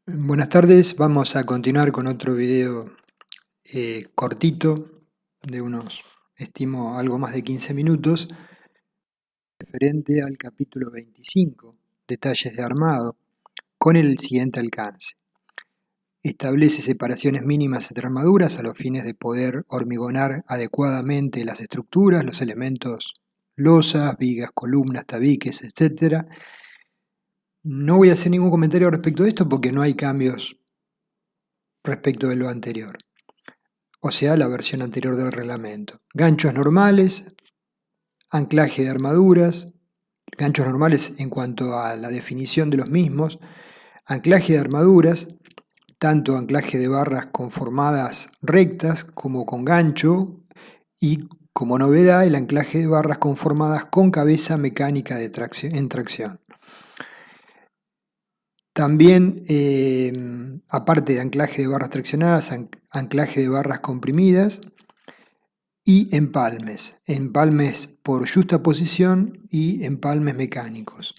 Buenas tardes, vamos a continuar con otro video cortito de unos, estimo, algo más de 15 minutos, referente al capítulo 25, detalles de armado, con el siguiente alcance. Establece separaciones mínimas entre armaduras a los fines de poder hormigonar adecuadamente las estructuras, los elementos, losas, vigas, columnas, tabiques, etc. No voy a hacer ningún comentario respecto de esto porque no hay cambios respecto de lo anterior, o sea, la versión anterior del reglamento. Ganchos normales, anclaje de armaduras, ganchos normales en cuanto a la definición de los mismos, anclaje de armaduras, tanto anclaje de barras conformadas rectas como con gancho, y como novedad el anclaje de barras conformadas con cabeza mecánica de en tracción. También, aparte de anclaje de barras traccionadas, anclaje de barras comprimidas y empalmes por justaposición y empalmes mecánicos.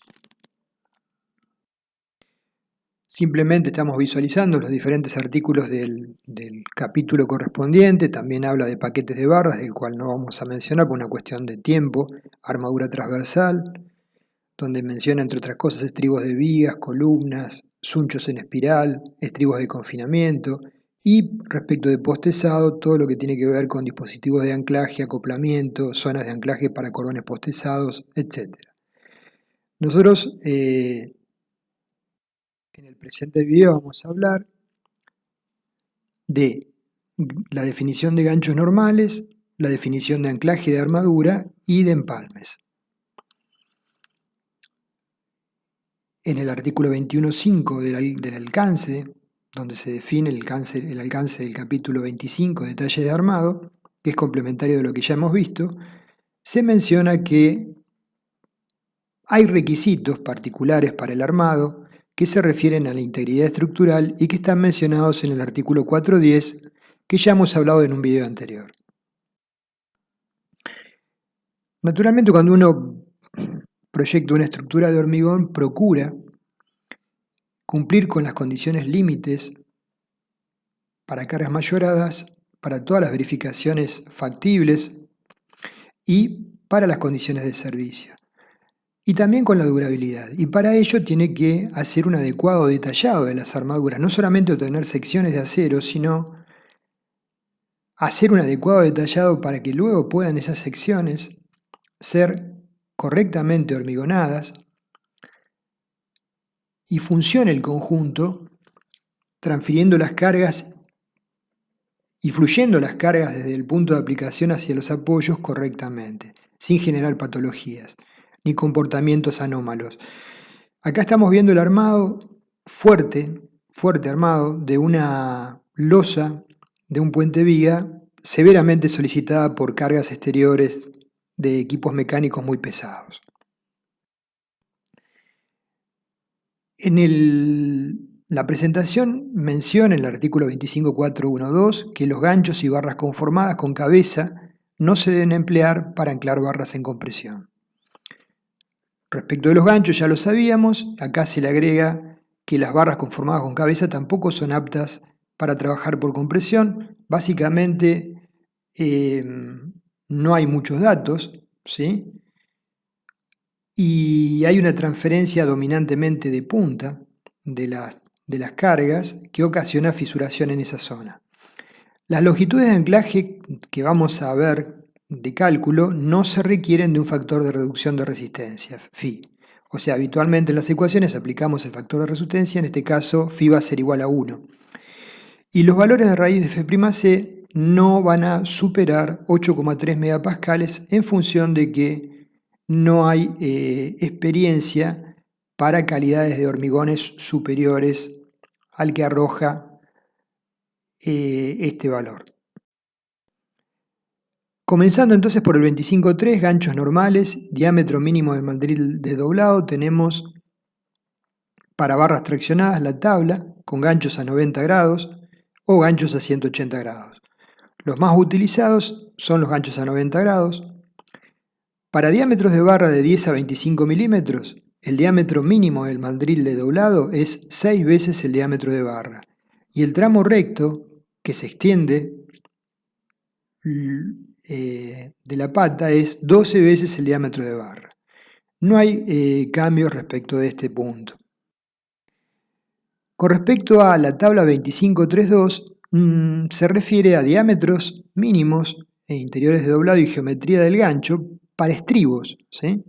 Simplemente estamos visualizando los diferentes artículos del capítulo correspondiente. También habla de paquetes de barras, del cual no vamos a mencionar por una cuestión de tiempo. Armadura transversal, donde menciona entre otras cosas estribos de vigas, columnas, sunchos en espiral, estribos de confinamiento, y respecto de postezado, todo lo que tiene que ver con dispositivos de anclaje, acoplamiento, zonas de anclaje para cordones postezados, etc. Nosotros en el presente video vamos a hablar de la definición de ganchos normales, la definición de anclaje de armadura y de empalmes. En el artículo 21.5 del alcance, donde se define el alcance del capítulo 25, detalles de armado, que es complementario de lo que ya hemos visto, se menciona que hay requisitos particulares para el armado que se refieren a la integridad estructural y que están mencionados en el artículo 4.10, que ya hemos hablado en un video anterior. Naturalmente, cuando uno proyecta una estructura de hormigón, procura cumplir con las condiciones límites para cargas mayoradas, para todas las verificaciones factibles y para las condiciones de servicio. Y también con la durabilidad. Y para ello tiene que hacer un adecuado detallado de las armaduras. No solamente obtener secciones de acero, sino hacer un adecuado detallado para que luego puedan esas secciones ser correctamente hormigonadas y funcione el conjunto transfiriendo las cargas y fluyendo las cargas desde el punto de aplicación hacia los apoyos correctamente, sin generar patologías ni comportamientos anómalos. Acá estamos viendo el armado fuerte armado de una losa de un puente viga severamente solicitada por cargas exteriores de equipos mecánicos muy pesados. La presentación menciona en el artículo 25.4.1.2 que los ganchos y barras conformadas con cabeza no se deben emplear para anclar barras en compresión. Respecto de los ganchos ya lo sabíamos, acá se le agrega que las barras conformadas con cabeza tampoco son aptas para trabajar por compresión. Básicamente no hay muchos datos, ¿sí? Y hay una transferencia dominantemente de punta de las cargas que ocasiona fisuración en esa zona. Las longitudes de anclaje que vamos a ver de cálculo no se requieren de un factor de reducción de resistencia, phi. O sea, habitualmente en las ecuaciones aplicamos el factor de resistencia, en este caso phi va a ser igual a 1. Y los valores de raíz de F'C no van a superar 8,3 megapascales en función de que no hay experiencia para calidades de hormigones superiores al que arroja este valor. Comenzando entonces por el 25.3, ganchos normales, diámetro mínimo del mandril desdoblado, tenemos para barras traccionadas la tabla con ganchos a 90 grados o ganchos a 180 grados. Los más utilizados son los ganchos a 90 grados. Para diámetros de barra de 10 a 25 milímetros, el diámetro mínimo del mandril de doblado es 6 veces el diámetro de barra y el tramo recto que se extiende de la pata es 12 veces el diámetro de barra. No hay cambios respecto de este punto. Con respecto a la tabla 2532, se refiere a diámetros mínimos e interiores de doblado y geometría del gancho para estribos, ¿sí?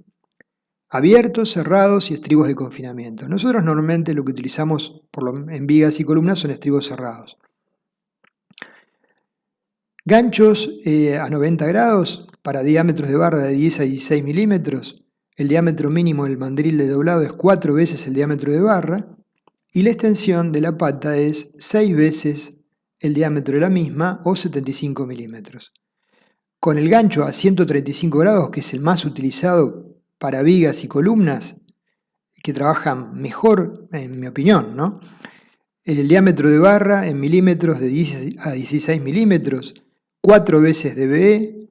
Abiertos, cerrados y estribos de confinamiento. Nosotros normalmente lo que utilizamos en vigas y columnas son estribos cerrados. Ganchos a 90 grados para diámetros de barra de 10 a 16 milímetros. El diámetro mínimo del mandril de doblado es 4 veces el diámetro de barra y la extensión de la pata es 6 veces el diámetro de la misma o 75 milímetros. Con el gancho a 135 grados, que es el más utilizado para vigas y columnas, que trabajan mejor, en mi opinión, ¿no? El diámetro de barra en milímetros de 10 a 16 milímetros, 4 veces dBE,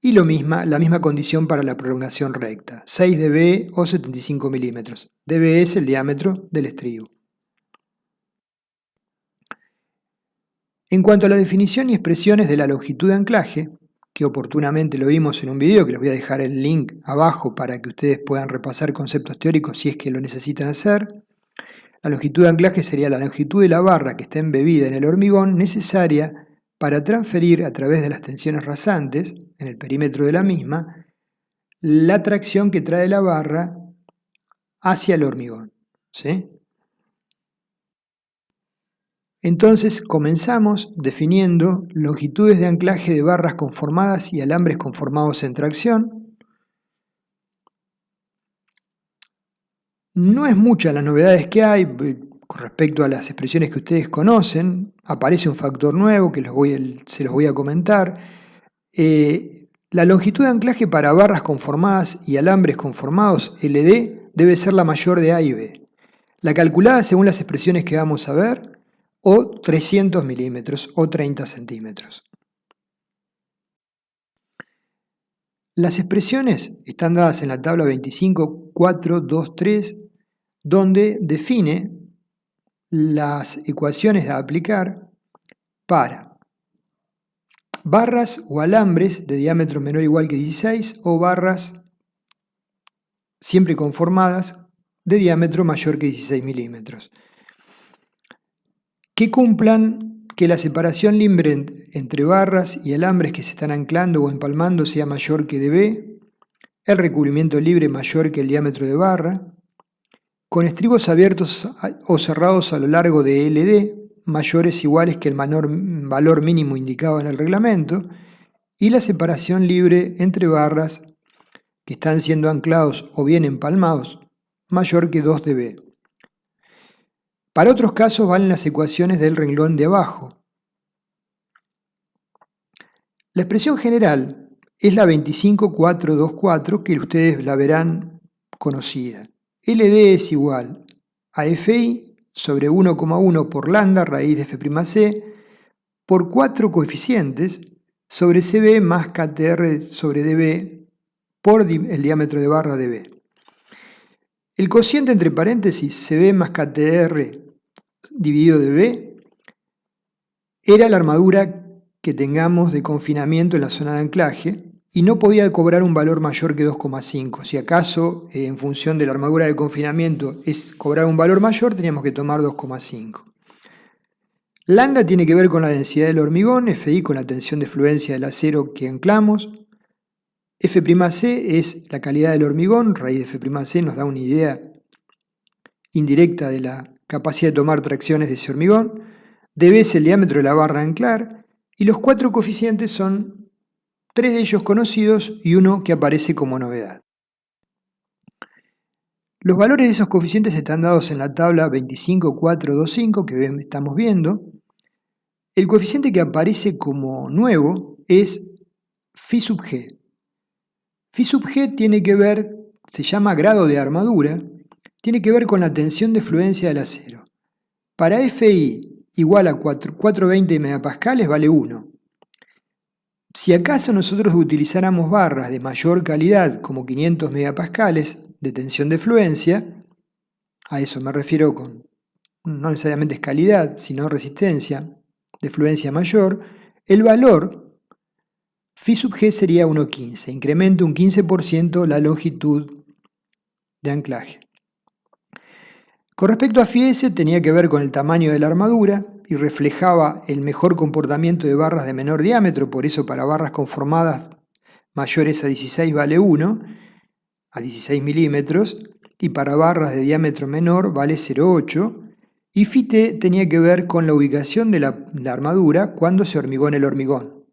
y la misma condición para la prolongación recta, 6 dBE o 75 milímetros. dBE es el diámetro del estribo. En cuanto a la definición y expresiones de la longitud de anclaje, que oportunamente lo vimos en un video, que les voy a dejar el link abajo para que ustedes puedan repasar conceptos teóricos si es que lo necesitan hacer. La longitud de anclaje sería la longitud de la barra que está embebida en el hormigón necesaria para transferir a través de las tensiones rasantes, en el perímetro de la misma, la tracción que trae la barra hacia el hormigón, ¿sí? Entonces comenzamos definiendo longitudes de anclaje de barras conformadas y alambres conformados en tracción. No es muchas las novedades que hay con respecto a las expresiones que ustedes conocen. Aparece un factor nuevo que se los voy a comentar. La longitud de anclaje para barras conformadas y alambres conformados LD debe ser la mayor de A y B. La calculada según las expresiones que vamos a ver, o 300 milímetros o 30 centímetros. Las expresiones están dadas en la tabla 25.423, donde define las ecuaciones a aplicar para barras o alambres de diámetro menor o igual que 16 o barras siempre conformadas de diámetro mayor que 16 milímetros. Que cumplan que la separación libre entre barras y alambres que se están anclando o empalmando sea mayor que dB, el recubrimiento libre mayor que el diámetro de barra, con estribos abiertos o cerrados a lo largo de LD, mayores o iguales que el valor mínimo indicado en el reglamento, y la separación libre entre barras que están siendo anclados o bien empalmados, mayor que 2 dB. Para otros casos valen las ecuaciones del renglón de abajo. La expresión general es la 25.424, que ustedes la verán conocida. LD es igual a FI sobre 1,1 por lambda raíz de F'C por 4 coeficientes sobre CB más KTR sobre dB por el diámetro de barra dB. El cociente entre paréntesis CB más KTR dividido dB era la armadura que tengamos de confinamiento en la zona de anclaje y no podía cobrar un valor mayor que 2,5. Si acaso en función de la armadura de confinamiento es cobrar un valor mayor, teníamos que tomar 2,5. Lambda tiene que ver con la densidad del hormigón, Fi con la tensión de fluencia del acero que anclamos, F'C es la calidad del hormigón, raíz de F'C nos da una idea indirecta de la capacidad de tomar tracciones de ese hormigón, dB es el diámetro de la barra a anclar, y los 4 coeficientes son 3 de ellos conocidos y uno que aparece como novedad. Los valores de esos coeficientes están dados en la tabla 25.425 que estamos viendo. El coeficiente que aparece como nuevo es Φ sub G. Φ sub G tiene que ver, se llama grado de armadura, tiene que ver con la tensión de fluencia del acero. Para Fi igual a 420 megapascales vale 1. Si acaso nosotros utilizáramos barras de mayor calidad como 500 megapascales, de tensión de fluencia, a eso me refiero con, no necesariamente es calidad, sino resistencia de fluencia mayor, el valor phi sub g sería 1,15, incremento un 15% la longitud de anclaje. Con respecto a phi s tenía que ver con el tamaño de la armadura y reflejaba el mejor comportamiento de barras de menor diámetro, por eso para barras conformadas mayores a 16 vale 1, a 16 milímetros, y para barras de diámetro menor vale 0,8, y phi t tenía que ver con la ubicación de la armadura cuando se hormigona el hormigón,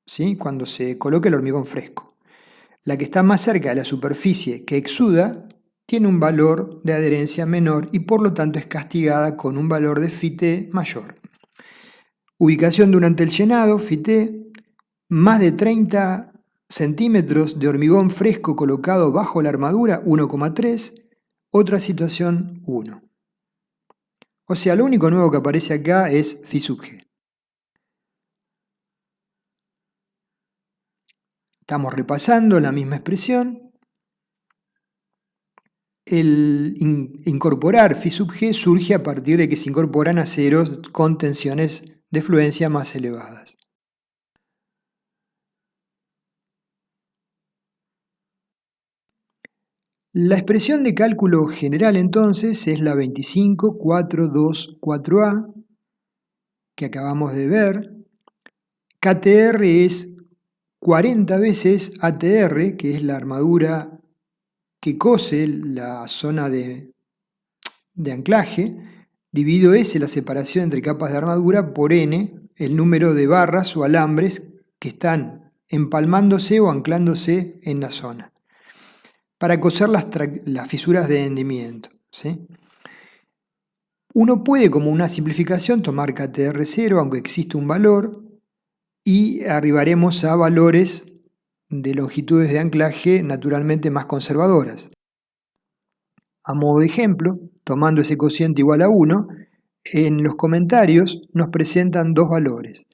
¿sí? Cuando se coloca el hormigón fresco. La que está más cerca de la superficie que exuda tiene un valor de adherencia menor y por lo tanto es castigada con un valor de phi t mayor. Ubicación durante el llenado, phi t, más de 30 centímetros de hormigón fresco colocado bajo la armadura, 1,3, otra situación 1. O sea, lo único nuevo que aparece acá es phi sub g. Estamos repasando la misma expresión. El incorporar phi sub g surge a partir de que se incorporan aceros con tensiones de fluencia más elevadas. La expresión de cálculo general entonces es la 25,424A que acabamos de ver. KTR es 40 veces ATR, que es la armadura que cose la zona de anclaje, dividido S, la separación entre capas de armadura, por N, el número de barras o alambres que están empalmándose o anclándose en la zona, para coser las fisuras de hendimiento, ¿sí? Uno puede, como una simplificación, tomar KTR0, aunque existe un valor, y arribaremos a valores de longitudes de anclaje naturalmente más conservadoras. A modo de ejemplo, tomando ese cociente igual a 1, en los comentarios nos presentan dos valores.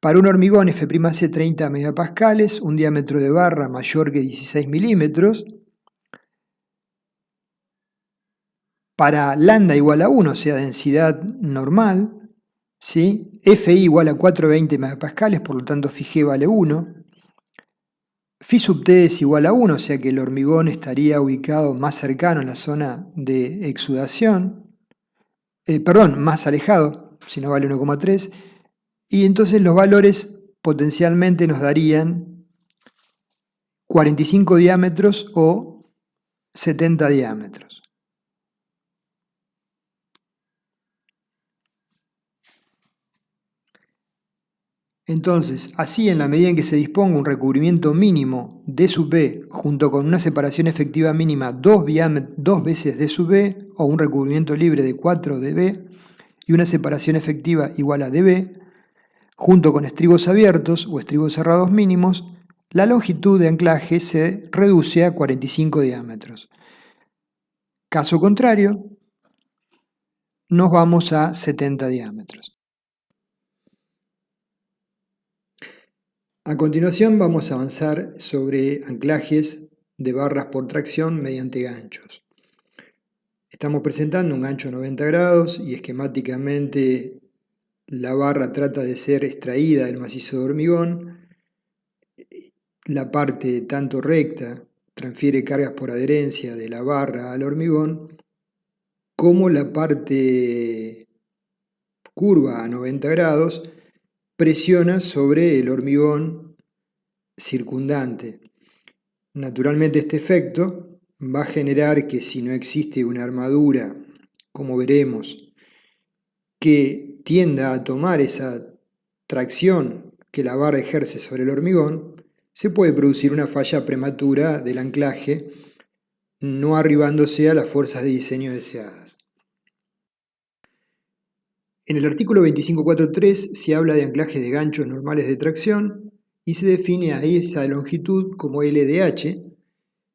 Para un hormigón F'C 30 megapascales, un diámetro de barra mayor que 16 milímetros. Para lambda igual a 1, o sea, densidad normal, ¿sí? Fi igual a 420 megapascales, por lo tanto phi g vale 1. Phi sub t es igual a 1, o sea que el hormigón estaría ubicado más cercano a la zona de exudación. Más alejado, si no vale 1,3. Y entonces los valores potencialmente nos darían 45 diámetros o 70 diámetros. Entonces, así en la medida en que se disponga un recubrimiento mínimo D sub B junto con una separación efectiva mínima 2 veces D sub B o un recubrimiento libre de 4 dB y una separación efectiva igual a dB, junto con estribos abiertos o estribos cerrados mínimos, la longitud de anclaje se reduce a 45 diámetros. Caso contrario, nos vamos a 70 diámetros. A continuación vamos a avanzar sobre anclajes de barras por tracción mediante ganchos. Estamos presentando un gancho a 90 grados y esquemáticamente la barra trata de ser extraída del macizo de hormigón. La parte tanto recta transfiere cargas por adherencia de la barra al hormigón, como la parte curva a 90 grados presiona sobre el hormigón circundante. Naturalmente este efecto va a generar que si no existe una armadura, como veremos, que tienda a tomar esa tracción que la barra ejerce sobre el hormigón, se puede producir una falla prematura del anclaje, no arribándose a las fuerzas de diseño deseadas. En el artículo 25.4.3 se habla de anclajes de ganchos normales de tracción y se define a esa longitud como LDH,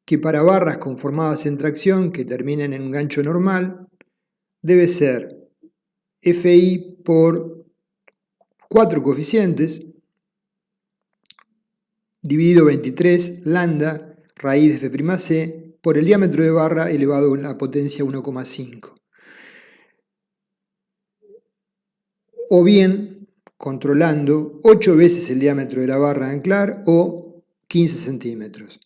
que para barras conformadas en tracción que terminen en un gancho normal debe ser Fi por 4 coeficientes dividido 23 lambda raíz de F'C por el diámetro de barra elevado a la potencia 1,5. O bien controlando 8 veces el diámetro de la barra a anclar o 15 centímetros.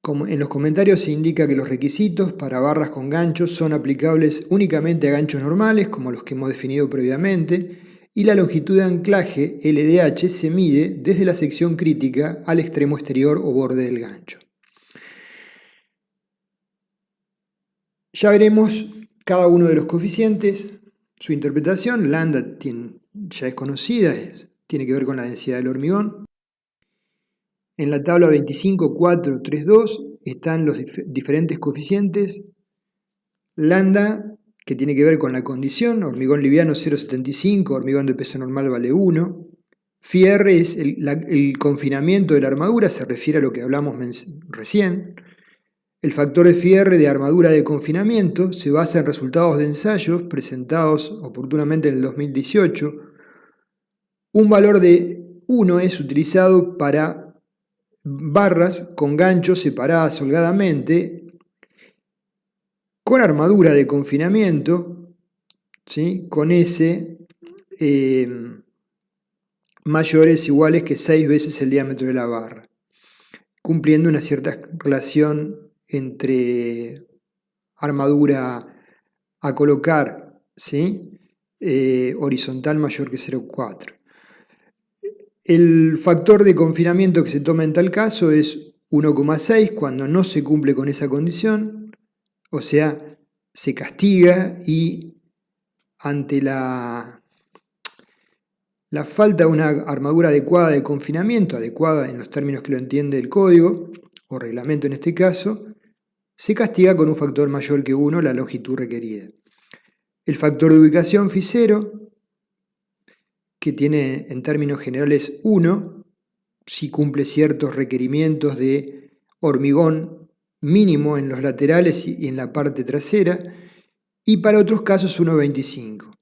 Como en los comentarios se indica que los requisitos para barras con ganchos son aplicables únicamente a ganchos normales, como los que hemos definido previamente, y la longitud de anclaje LDH se mide desde la sección crítica al extremo exterior o borde del gancho. Ya veremos cada uno de los coeficientes, su interpretación. Lambda ya es conocida, tiene que ver con la densidad del hormigón. En la tabla 25.4.3.2 están los diferentes coeficientes. Lambda, que tiene que ver con la condición, hormigón liviano 0,75, hormigón de peso normal vale 1. Φr es el confinamiento de la armadura, se refiere a lo que hablamos recién. El factor de Φr de armadura de confinamiento se basa en resultados de ensayos presentados oportunamente en el 2018. Un valor de 1 es utilizado para barras con ganchos separadas holgadamente con armadura de confinamiento, ¿sí? Con S mayores o iguales que 6 veces el diámetro de la barra, cumpliendo una cierta relación entre armadura a colocar, ¿sí? Horizontal mayor que 0,4. El factor de confinamiento que se toma en tal caso es 1,6 cuando no se cumple con esa condición, o sea, se castiga y ante la falta de una armadura adecuada de confinamiento, adecuada en los términos que lo entiende el código, o reglamento en este caso, se castiga con un factor mayor que 1 la longitud requerida. El factor de ubicación Φ0, que tiene en términos generales 1, si cumple ciertos requerimientos de hormigón mínimo en los laterales y en la parte trasera, y para otros casos 1,25.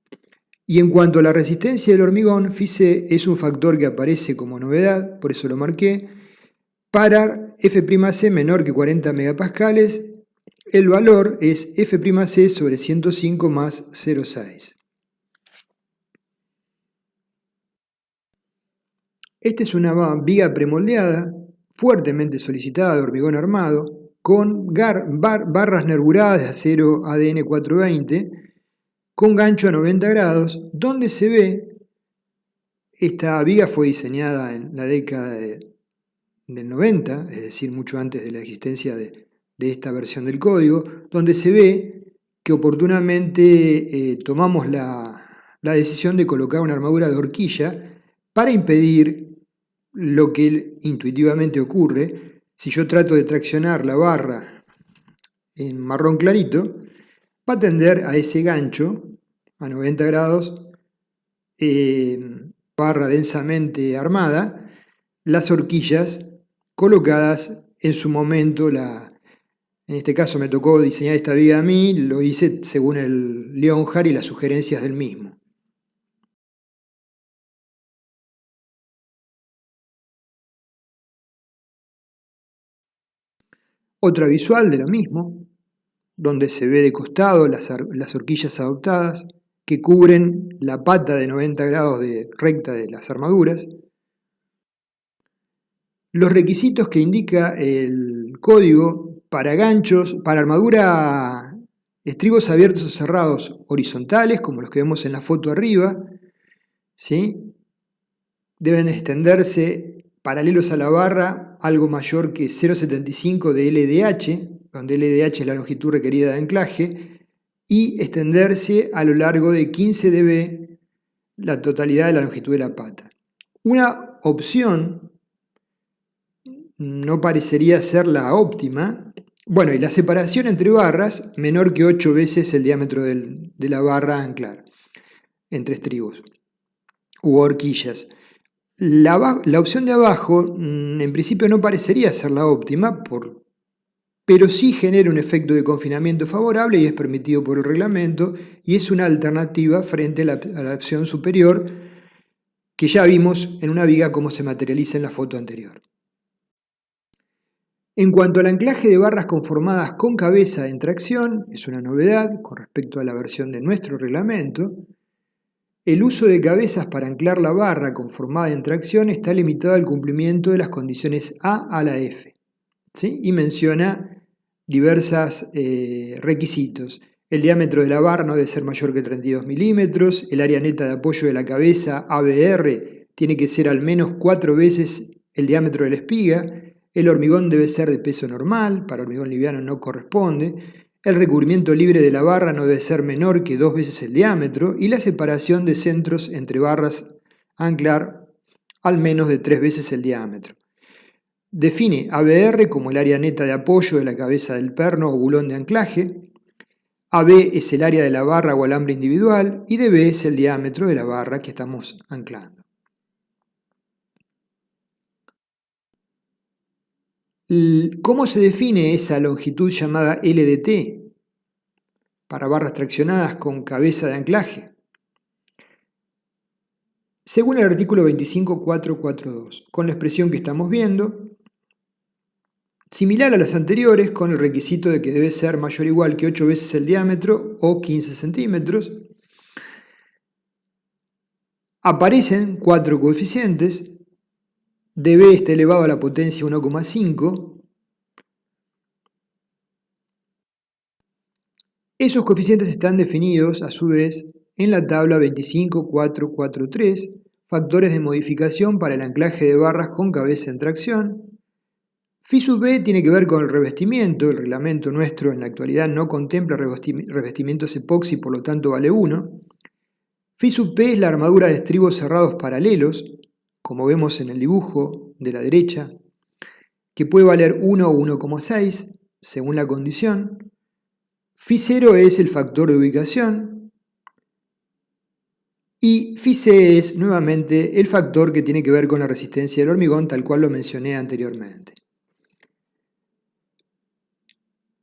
Y en cuanto a la resistencia del hormigón, Φc es un factor que aparece como novedad, por eso lo marqué. Para F'C menor que 40 megapascales, el valor es F'C sobre 105 más 0,6. Esta es una viga premoldeada, fuertemente solicitada de hormigón armado, con barras nervuradas de acero ADN 420, con gancho a 90 grados, donde se ve, esta viga fue diseñada en la década del 90, es decir, mucho antes de la existencia de esta versión del código, donde se ve que oportunamente tomamos la decisión de colocar una armadura de horquilla para impedir lo que intuitivamente ocurre. Si yo trato de traccionar la barra en marrón clarito, va a tender a ese gancho a 90 grados, barra densamente armada, las horquillas colocadas en su momento. En este caso me tocó diseñar esta viga a mí, lo hice según el Leonhardt y las sugerencias del mismo. Otra visual de lo mismo, donde se ve de costado las horquillas adoptadas que cubren la pata de 90 grados de recta de las armaduras. Los requisitos que indica el código para ganchos, para armadura, estribos abiertos o cerrados horizontales, como los que vemos en la foto arriba, ¿sí? Deben extenderse paralelos a la barra algo mayor que 0,75 de LDH, donde LDH es la longitud requerida de anclaje, y extenderse a lo largo de 15 dB la totalidad de la longitud de la pata. Una opción, no parecería ser la óptima, bueno, y la separación entre barras menor que 8 veces el diámetro de la barra a anclar, entre estribos u horquillas. La opción de abajo, en principio no parecería ser la óptima, pero sí genera un efecto de confinamiento favorable y es permitido por el reglamento, y es una alternativa frente a la opción superior, que ya vimos en una viga cómo se materializa en la foto anterior. En cuanto al anclaje de barras conformadas con cabeza en tracción, es una novedad con respecto a la versión de nuestro reglamento. El uso de cabezas para anclar la barra conformada en tracción está limitado al cumplimiento de las condiciones A a la F, ¿sí? Y menciona diversos requisitos. El diámetro de la barra no debe ser mayor que 32 milímetros, el área neta de apoyo de la cabeza, ABR, tiene que ser al menos 4 veces el diámetro de la espiga, el hormigón debe ser de peso normal, para hormigón liviano no corresponde, el recubrimiento libre de la barra no debe ser menor que 2 veces el diámetro y la separación de centros entre barras a anclar al menos de 3 veces el diámetro. Define ABR como el área neta de apoyo de la cabeza del perno o bulón de anclaje. AB es el área de la barra o alambre individual y DB es el diámetro de la barra que estamos anclando. ¿Cómo se define esa longitud llamada LDT para barras traccionadas con cabeza de anclaje? Según el artículo 25.442, con la expresión que estamos viendo, similar a las anteriores, con el requisito de que debe ser mayor o igual que 8 veces el diámetro o 15 centímetros, aparecen 4 coeficientes. dB está elevado a la potencia 1,5. Esos coeficientes están definidos, a su vez, en la tabla 25.443, factores de modificación para el anclaje de barras con cabeza en tracción. Phi sub B tiene que ver con el revestimiento. El reglamento nuestro en la actualidad no contempla revestimientos epoxi, por lo tanto vale 1. Phi sub P es la armadura de estribos cerrados paralelos, como vemos en el dibujo de la derecha, que puede valer 1 o 1,6 según la condición. Phi 0 es el factor de ubicación y Phi C es nuevamente el factor que tiene que ver con la resistencia del hormigón, tal cual lo mencioné anteriormente.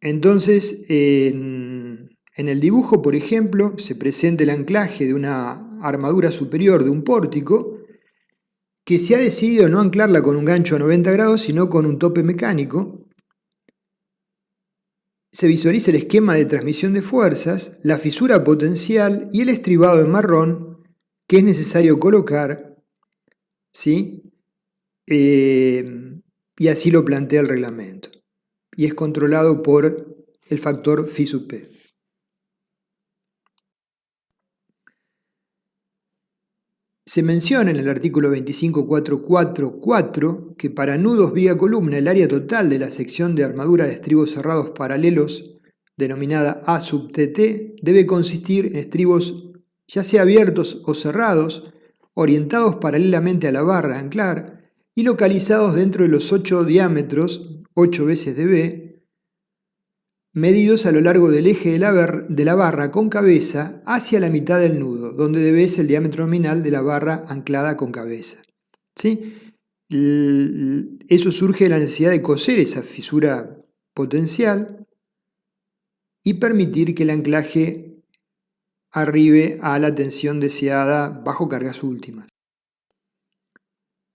Entonces, en el dibujo, por ejemplo, se presenta el anclaje de una armadura superior de un pórtico que se ha decidido no anclarla con un gancho a 90 grados, sino con un tope mecánico. Se visualiza el esquema de transmisión de fuerzas, la fisura potencial y el estribado en marrón que es necesario colocar, ¿sí? Y así lo plantea el reglamento. Y es controlado por el factor Phi sub P. Se menciona en el artículo 25.444 que para nudos vía columna el área total de la sección de armadura de estribos cerrados paralelos, denominada A sub TT, debe consistir en estribos ya sea abiertos o cerrados, orientados paralelamente a la barra a anclar y localizados dentro de los 8 diámetros, 8 veces dB, medidos a lo largo del eje de la barra con cabeza hacia la mitad del nudo, donde dB es el diámetro nominal de la barra anclada con cabeza. ¿Sí? Eso surge de la necesidad de coser esa fisura potencial y permitir que el anclaje arribe a la tensión deseada bajo cargas últimas.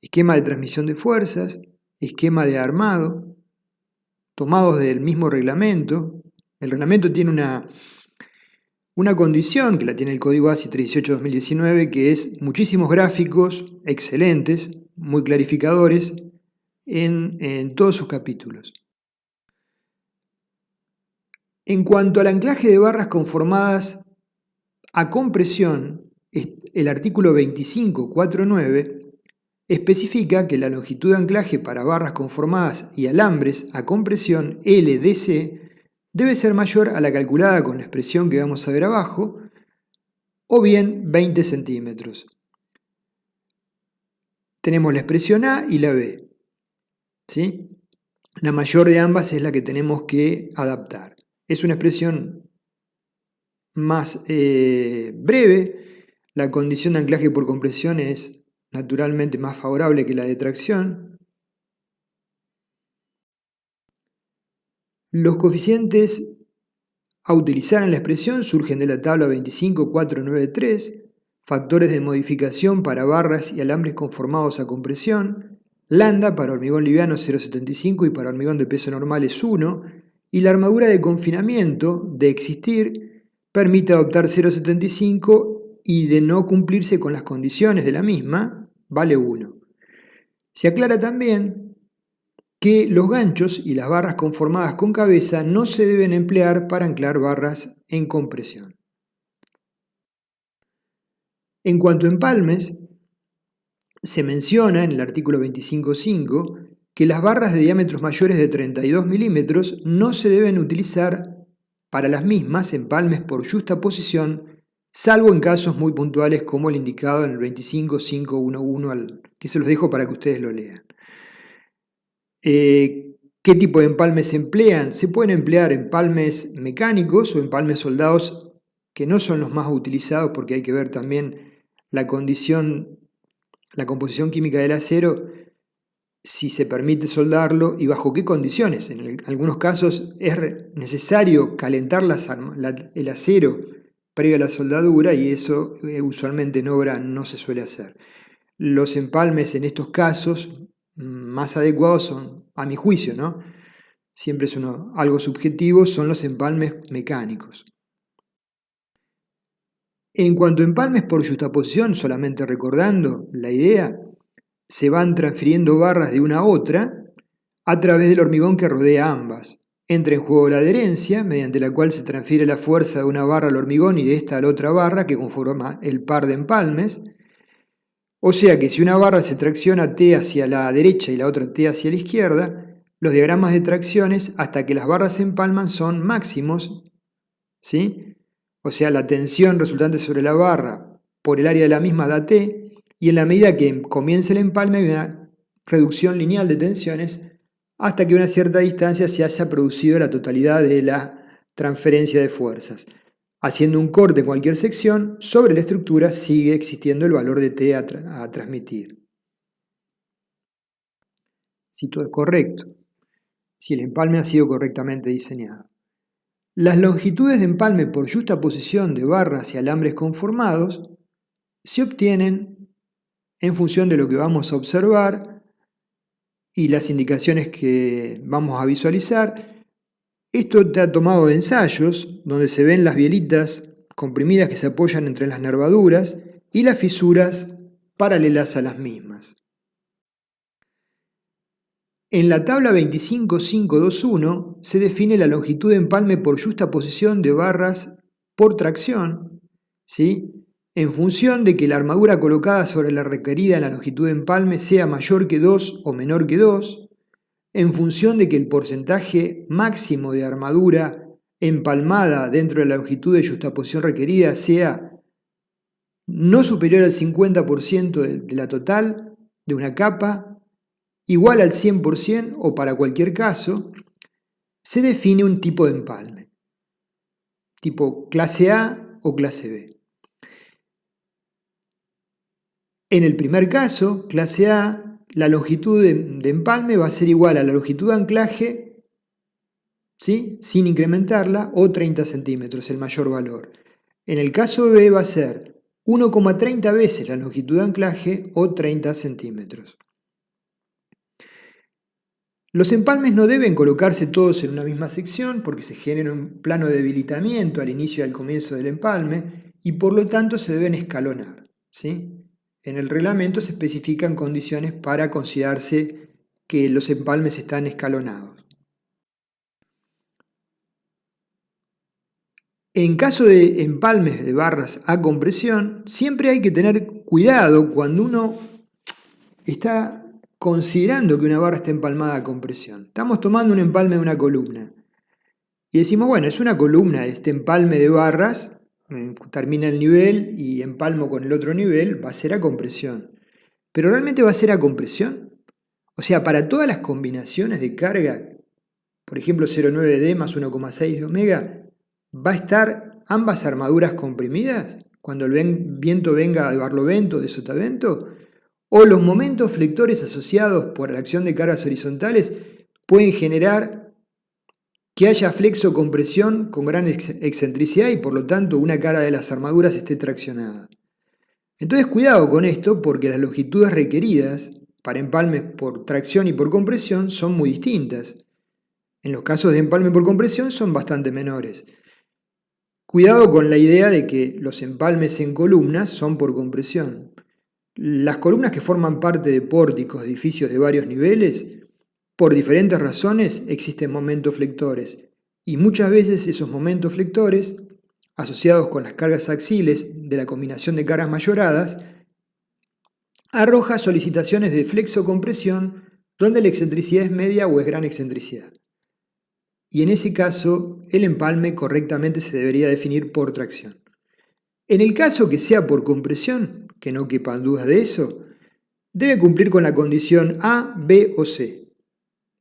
Esquema de transmisión de fuerzas, esquema de armado, tomados del mismo reglamento. El reglamento tiene una condición que la tiene el código ASI 318-2019, que es muchísimos gráficos excelentes, muy clarificadores en todos sus capítulos. En cuanto al anclaje de barras conformadas a compresión, el artículo 25.4.9 especifica que la longitud de anclaje para barras conformadas y alambres a compresión LDC debe ser mayor a la calculada con la expresión que vamos a ver abajo, o bien 20 centímetros. Tenemos la expresión A y la B, ¿sí? La mayor de ambas es la que tenemos que adaptar. Es una expresión más breve. La condición de anclaje por compresión es naturalmente más favorable que la de tracción. Los coeficientes a utilizar en la expresión surgen de la tabla 25.493, factores de modificación para barras y alambres conformados a compresión, lambda para hormigón liviano 0,75 y para hormigón de peso normal es 1, y la armadura de confinamiento de existir permite adoptar 0,75 y de no cumplirse con las condiciones de la misma, vale 1. Se aclara también que los ganchos y las barras conformadas con cabeza no se deben emplear para anclar barras en compresión. En cuanto a empalmes, se menciona en el artículo 25.5 que las barras de diámetros mayores de 32 milímetros no se deben utilizar para las mismas empalmes por justaposición, salvo en casos muy puntuales como el indicado en el 25.511, que se los dejo para que ustedes lo lean. ¿Qué tipo de empalmes se emplean? Se pueden emplear empalmes mecánicos o empalmes soldados, que no son los más utilizados porque hay que ver también la composición química del acero, si se permite soldarlo y bajo qué condiciones. En algunos casos es necesario calentar el acero previo a la soldadura y eso usualmente en obra no se suele hacer. Los empalmes en estos casos más adecuados son, a mi juicio, ¿no? Siempre es algo subjetivo, son los empalmes mecánicos. En cuanto a empalmes por justaposición, solamente recordando la idea, se van transfiriendo barras de una a otra a través del hormigón que rodea ambas. Entra en juego la adherencia, mediante la cual se transfiere la fuerza de una barra al hormigón y de esta a la otra barra, que conforma el par de empalmes. O sea que si una barra se tracciona T hacia la derecha y la otra T hacia la izquierda, los diagramas de tracciones hasta que las barras se empalman son máximos, ¿sí? O sea, la tensión resultante sobre la barra por el área de la misma da T, y en la medida que comience el empalme hay una reducción lineal de tensiones hasta que a una cierta distancia se haya producido la totalidad de la transferencia de fuerzas. Haciendo un corte en cualquier sección, sobre la estructura sigue existiendo el valor de T a transmitir. Si todo es correcto, si el empalme ha sido correctamente diseñado. Las longitudes de empalme por justaposición de barras y alambres conformados se obtienen en función de lo que vamos a observar y las indicaciones que vamos a visualizar. Esto está tomado de ensayos donde se ven las bielitas comprimidas que se apoyan entre las nervaduras y las fisuras paralelas a las mismas. En la tabla 25.521 se define la longitud de empalme por justaposición de barras por tracción, ¿sí? En función de que la armadura colocada sobre la requerida en la longitud de empalme sea mayor que 2 o menor que 2, en función de que el porcentaje máximo de armadura empalmada dentro de la longitud de justaposición requerida sea no superior al 50% de la total de una capa, igual al 100% o para cualquier caso, se define un tipo de empalme, tipo clase A o clase B. En el primer caso, clase A, la longitud de empalme va a ser igual a la longitud de anclaje, ¿sí? Sin incrementarla, o 30 centímetros, el mayor valor. En el caso B va a ser 1,30 veces la longitud de anclaje o 30 centímetros. Los empalmes no deben colocarse todos en una misma sección porque se genera un plano de debilitamiento al inicio y al comienzo del empalme y por lo tanto se deben escalonar, ¿sí? En el reglamento se especifican condiciones para considerarse que los empalmes están escalonados. En caso de empalmes de barras a compresión, siempre hay que tener cuidado cuando uno está considerando que una barra está empalmada a compresión. Estamos tomando un empalme de una columna y decimos, bueno, es una columna, este empalme de barras, termina el nivel y empalmo con el otro nivel, va a ser a compresión. ¿Pero realmente va a ser a compresión? O sea, para todas las combinaciones de carga, por ejemplo 0,9D más 1,6 de omega, ¿va a estar ambas armaduras comprimidas cuando el viento venga de barlovento o de sotavento? ¿O los momentos flectores asociados por la acción de cargas horizontales pueden generar que haya flexo-compresión con gran excentricidad y por lo tanto una cara de las armaduras esté traccionada? Entonces cuidado con esto porque las longitudes requeridas para empalmes por tracción y por compresión son muy distintas. En los casos de empalme por compresión son bastante menores. Cuidado con la idea de que los empalmes en columnas son por compresión. Las columnas que forman parte de pórticos de edificios de varios niveles, por diferentes razones existen momentos flectores, y muchas veces esos momentos flectores, asociados con las cargas axiles de la combinación de cargas mayoradas, arroja solicitaciones de flexocompresión donde la excentricidad es media o es gran excentricidad. Y en ese caso, el empalme correctamente se debería definir por tracción. En el caso que sea por compresión, que no quepan dudas de eso, debe cumplir con la condición A, B o C,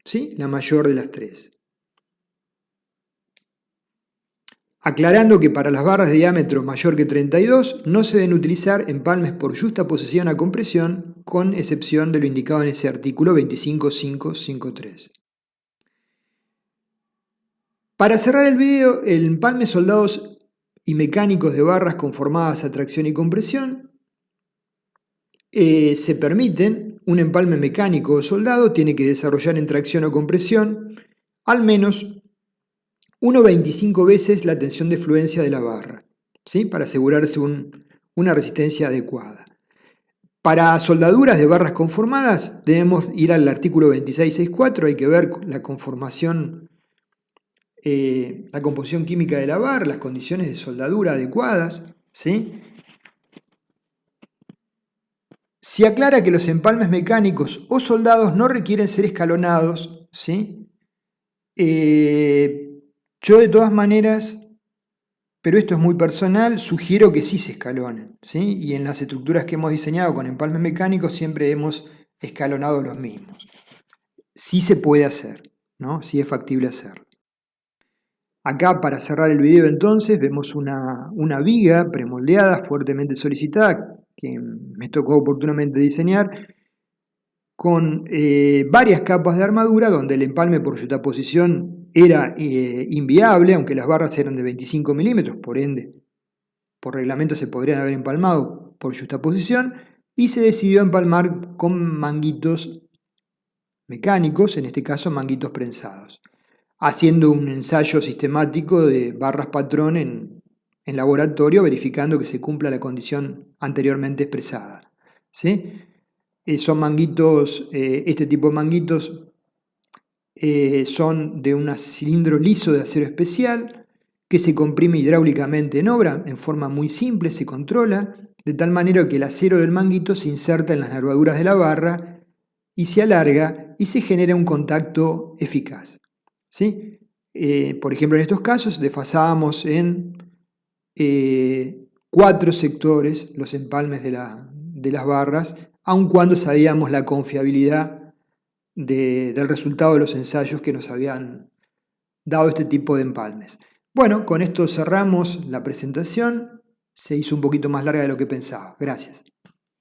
¿sí? La mayor de las tres. Aclarando que para las barras de diámetro mayor que 32 no se deben utilizar empalmes por justaposición a compresión, con excepción de lo indicado en ese artículo 25.553. Para cerrar el video, el empalme soldados y mecánicos de barras conformadas a tracción y compresión se permiten. Un empalme mecánico o soldado tiene que desarrollar en tracción o compresión al menos 1,25 veces la tensión de fluencia de la barra, ¿sí? Para asegurarse una resistencia adecuada. Para soldaduras de barras conformadas debemos ir al artículo 26.6.4, hay que ver la conformación, la composición química de la barra, las condiciones de soldadura adecuadas, ¿sí? Se aclara que los empalmes mecánicos o soldados no requieren ser escalonados, ¿sí? Yo de todas maneras, pero esto es muy personal, sugiero que sí se escalonen, ¿sí? Y en las estructuras que hemos diseñado con empalmes mecánicos siempre hemos escalonado los mismos. Sí se puede hacer, ¿no? Sí es factible hacerlo. Acá, para cerrar el video entonces, vemos una viga premoldeada fuertemente solicitada que me tocó oportunamente diseñar con varias capas de armadura donde el empalme por justaposición era inviable, aunque las barras eran de 25 milímetros, por ende, por reglamento se podrían haber empalmado por justaposición, y se decidió empalmar con manguitos mecánicos, en este caso manguitos prensados, haciendo un ensayo sistemático de barras patrón en laboratorio, verificando que se cumpla la condición anteriormente expresada, ¿sí? Son manguitos, este tipo de manguitos son de un cilindro liso de acero especial que se comprime hidráulicamente en obra, en forma muy simple, se controla, de tal manera que el acero del manguito se inserta en las nervaduras de la barra y se alarga y se genera un contacto eficaz, ¿sí? Por ejemplo, en estos casos desfasábamos en 4 sectores los empalmes de las barras, aun cuando sabíamos la confiabilidad del resultado de los ensayos que nos habían dado este tipo de empalmes. Bueno, con esto cerramos la presentación. Se hizo un poquito más larga de lo que pensaba. Gracias.